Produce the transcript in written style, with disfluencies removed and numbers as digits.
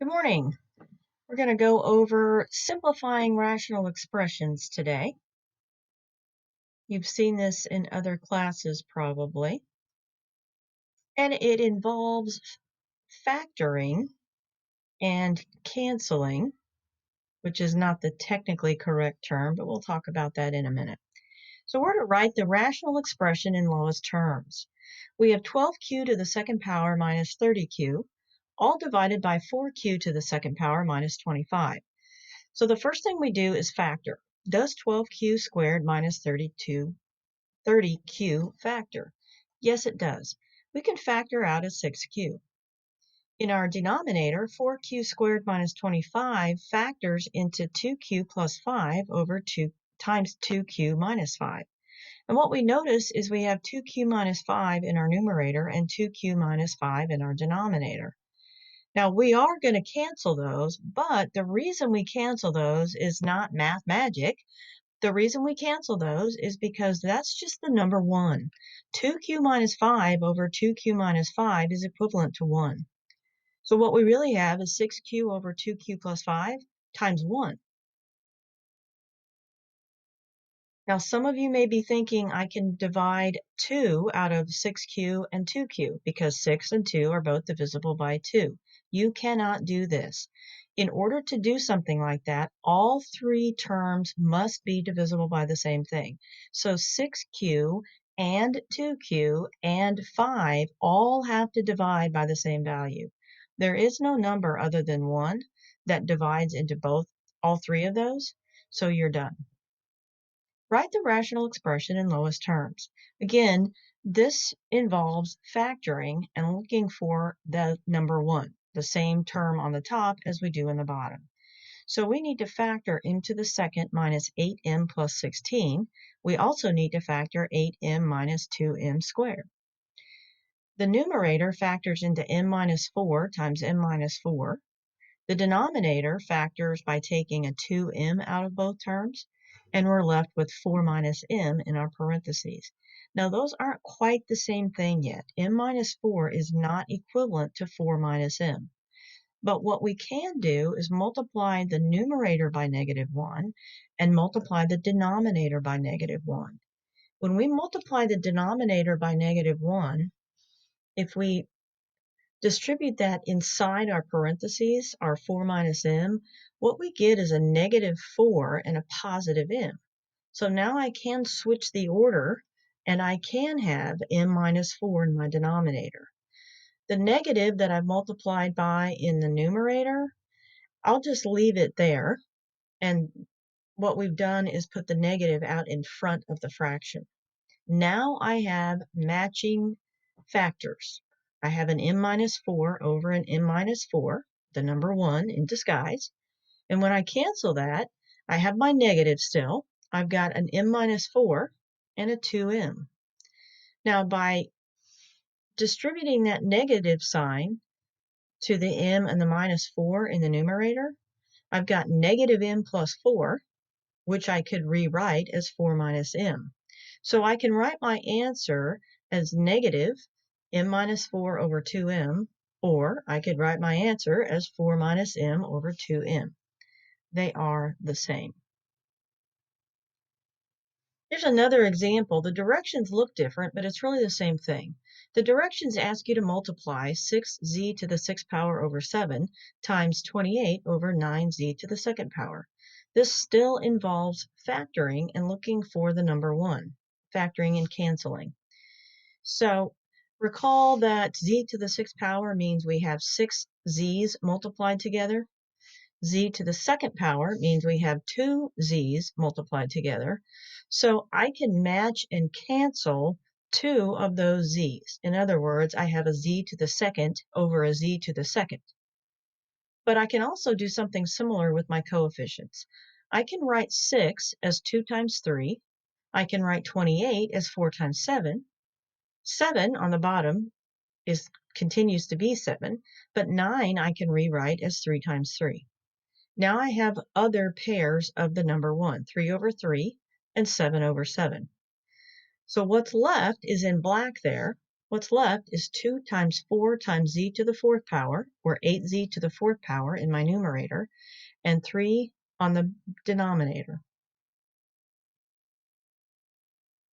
Good morning. We're going to go over simplifying rational expressions today. You've seen this in other classes probably. And it involves factoring and canceling, which is not the technically correct term, but we'll talk about that in a minute. So we're to write the rational expression in lowest terms. We have 12q to the second power minus 30q, all divided by 4q to the second power minus 25. So the first thing we do is factor. Does 12q squared minus 30q factor? Yes, it does. We can factor out as 6q. In our denominator, 4q squared minus 25 factors into 2q plus 5 over 2 times 2q minus 5. And what we notice is we have 2q minus 5 in our numerator and 2q minus 5 in our denominator. Now, we are going to cancel those, but the reason we cancel those is not math magic. The reason we cancel those is because that's just the number 1. 2q minus 5 over 2q minus 5 is equivalent to 1. So what we really have is 6q over 2q plus 5 times 1. Now, some of you may be thinking I can divide 2 out of 6q and 2q because 6 and 2 are both divisible by 2. You cannot do this. In order to do something like that, all 3 terms must be divisible by the same thing. So 6q and 2q and 5 all have to divide by the same value. There is no number other than 1 that divides into all 3 of those, so you're done. Write the rational expression in lowest terms. Again, this involves factoring and looking for the number 1, the same term on the top as we do in the bottom. So we need to factor m to the second minus 8m plus 16. We also need to factor 8m minus 2m squared. The numerator factors into m minus 4 times m minus 4. The denominator factors by taking a 2m out of both terms, and we're left with 4 minus m in our parentheses. Now, those aren't quite the same thing yet. M minus 4 is not equivalent to 4 minus m. But what we can do is multiply the numerator by negative 1 and multiply the denominator by negative 1. When we multiply the denominator by negative 1, if we distribute that inside our parentheses, our 4 minus m, what we get is a negative 4 and a positive m. So now I can switch the order, and I can have m minus 4 in my denominator. The negative that I've multiplied by in the numerator, I'll just leave it there, and what we've done is put the negative out in front of the fraction. Now I have matching factors. I have an m minus 4 over an m minus 4, the number 1 in disguise. And when I cancel that, I have my negative still. I've got an m minus 4 and a 2m. Now, by distributing that negative sign to the m and the minus 4 in the numerator, I've got negative m plus 4, which I could rewrite as 4 minus m. So I can write my answer as negative m minus 4 over 2m, or I could write my answer as 4 minus m over 2m. They are the same. Here's another example. The directions look different, but it's really the same thing. The directions ask you to multiply 6z to the 6th power over 7 times 28 over 9z to the 2nd power. This still involves factoring and looking for the number 1, factoring and canceling. So recall that z to the 6th power means we have 6 z's multiplied together. Z to the 2nd power means we have 2 z's multiplied together. So I can match and cancel 2 of those z's. In other words, I have a z to the 2nd over a z to the 2nd. But I can also do something similar with my coefficients. I can write 6 as 2 times 3. I can write 28 as 4 times 7. 7 on the bottom continues to be 7, but 9 I can rewrite as 3 times 3. Now I have other pairs of the number 1, 3 over 3 and 7 over 7. So what's left is in black there. What's left is 2 times 4 times z to the fourth power, or 8z to the fourth power in my numerator, and 3 on the denominator.